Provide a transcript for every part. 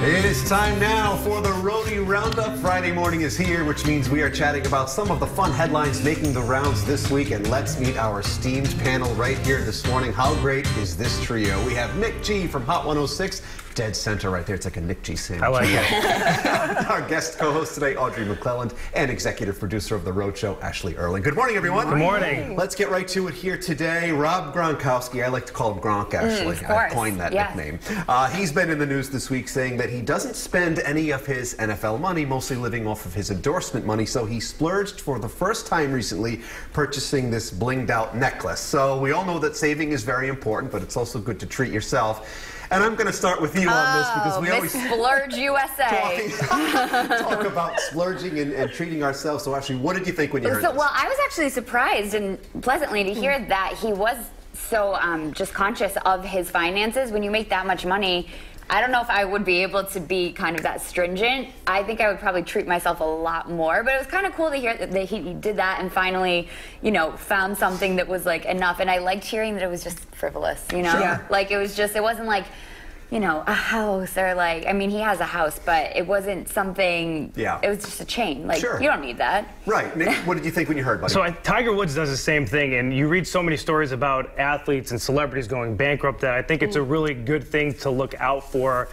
It is time now for the Roadie Roundup. Friday morning is here, which means we are chatting about some of the fun headlines making the rounds this week. And let's meet our esteemed panel right here this morning. How great is this trio? We have Nick G from Hot 106. Dead center right there. It's like a Nick G sandwich. I like it. Our guest co-host today, Audrey McClelland, and executive producer of The Road Show, Ashley Erling. Good morning, everyone. Good morning. Let's get right to it here today. Rob Gronkowski, I like to call him Gronk, Ashley. I coined that nickname. He's been in the news this week saying that he doesn't spend any of his NFL money, mostly living off of his endorsement money, so he splurged for the first time recently purchasing this blinged out necklace. So we all know that saving is very important, but it's also good to treat yourself. And I'm going to start with you on this because we always Splurge USA. talk about splurging and treating ourselves. So actually, what did you think when you heard this? Well, I was actually surprised and pleasantly to hear that he was so just conscious of his finances. When you make that much money, I don't know if I would be able to be kind of that stringent. I think I would probably treat myself a lot more, but it was kind of cool to hear that he did that and finally, you know, found something that was like enough. And I liked hearing that it was just frivolous, you know? Sure. Like it was just, it wasn't like, you know, a house or like, I mean, he has a house, but it wasn't something, it was just a chain. Like, you don't need that. Right. Nick, what did you think when you heard about it? So Tiger Woods does the same thing, and you read so many stories about athletes and celebrities going bankrupt that I think it's a really good thing to look out for.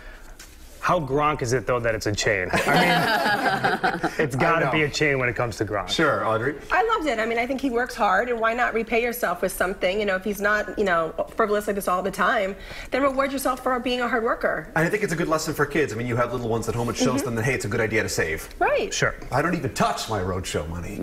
How Gronk is it, though, that it's a chain? I mean, it's got to be a chain when it comes to Gronk. Sure, Audrey. I loved it. I mean, I think he works hard, and why not repay yourself with something? You know, if he's not, you know, frivolous like this all the time, then reward yourself for being a hard worker. I think it's a good lesson for kids. I mean, you have little ones at home. It shows them that, hey, it's a good idea to save. Right. Sure. I don't even touch my roadshow money.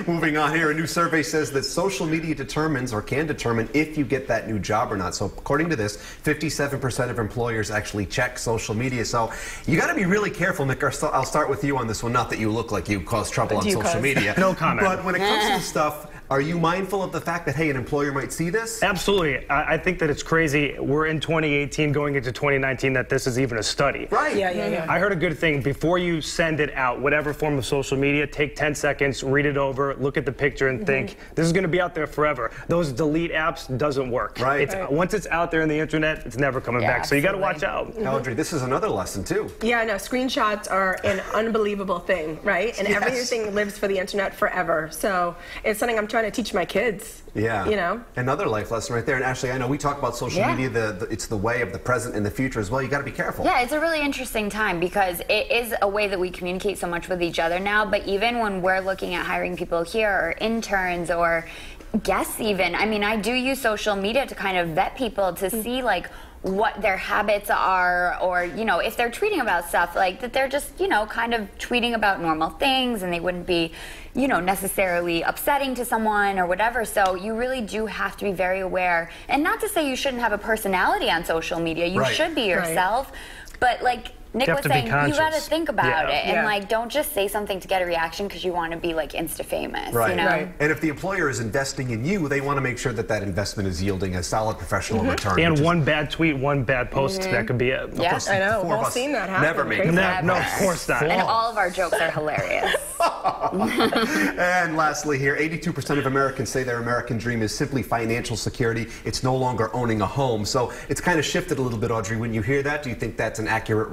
Moving on here, a new survey says that social media determines or can determine if you get that new job or not. So according to this, 57% of employers actually check social media. So you got to be really careful, Nick. I'll start with you on this one. Not that you look like you cause trouble on social media. No comment. But when it comes to this stuff, are you mindful of the fact that, hey, an employer might see this? Absolutely. I think that it's crazy. We're in 2018 going into 2019 that this is even a study. Right. Yeah. I heard a good thing. Before you send it out, whatever form of social media, take 10 seconds, read it over, look at the picture, and think, this is going to be out there forever. Those delete apps doesn't work. Right. Once it's out there in the internet, it's never coming back. So you got to watch out. Audrey, this is another lesson, too. Yeah, no, screenshots are an unbelievable thing, right? And everything lives for the internet forever. So it's something I'm trying to teach my kids. Yeah. You know? Another life lesson right there. And Ashley, I know we talk about social media, it's the way of the present and the future as well. You got to be careful. Yeah, it's a really interesting time because it is a way that we communicate so much with each other now. But even when we're looking at hiring people here or interns or guests even, I mean, I do use social media to kind of vet people to see like what their habits are, or, you know, if they're tweeting about stuff, like that they're just, you know, kind of tweeting about normal things and they wouldn't be, you know, necessarily upsetting to someone or whatever. So you really do have to be very aware. And not to say you shouldn't have a personality on social media. You should be yourself. But like Nick was saying, you got to think about it and like don't just say something to get a reaction because you want to be like Insta famous. Right. You know? And if the employer is investing in you, they want to make sure that that investment is yielding a solid professional return. And one bad tweet, one bad post, that could be it. Yeah, I know. We've all seen that happen. Never make No, of course not. And all of our jokes are hilarious. And lastly here, 82% of Americans say their American dream is simply financial security. It's no longer owning a home. So it's kind of shifted a little bit, Audrey. When you hear that, do you think that's an accurate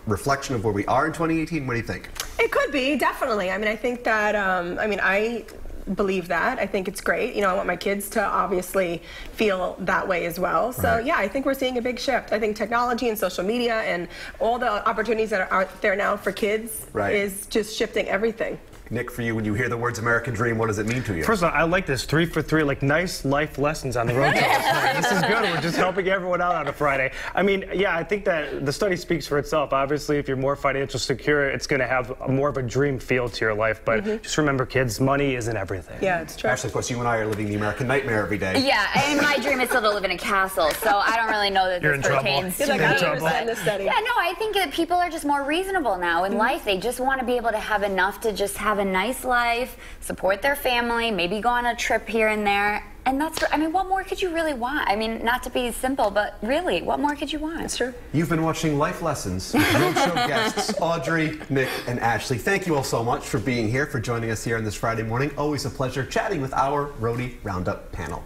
reflection of where we are in 2018? What do you think? It could be, definitely. I mean, I think that, I believe that. I think it's great. You know, I want my kids to obviously feel that way as well. So yeah, I think we're seeing a big shift. I think technology and social media and all the opportunities that are out there now for kids is just shifting everything. Nick, for you, when you hear the words American Dream, what does it mean to you? First of all, I like this 3 for 3, like nice life lessons on the road. This is good. We're just helping everyone out on a Friday. I mean, yeah, I think that the study speaks for itself. Obviously, if you're more financially secure, it's going to have more of a dream feel to your life. But just remember, kids, money isn't everything. Yeah, it's true. Actually, of course, you and I are living the American nightmare every day. Yeah, and my dream is still to live in a castle, so I don't really know that this pertains to me. You're like, in the study. Yeah, no, I think that people are just more reasonable now in life. They just want to be able to have enough to just have a nice life, support their family, maybe go on a trip here and there. And that's, I mean, what more could you really want? I mean, not to be simple, but really, what more could you want? That's true. You've been watching Life Lessons with Roadshow guests Audrey, Nick, and Ashley. Thank you all so much for being here, for joining us here on this Friday morning. Always a pleasure chatting with our Roadie Roundup panel.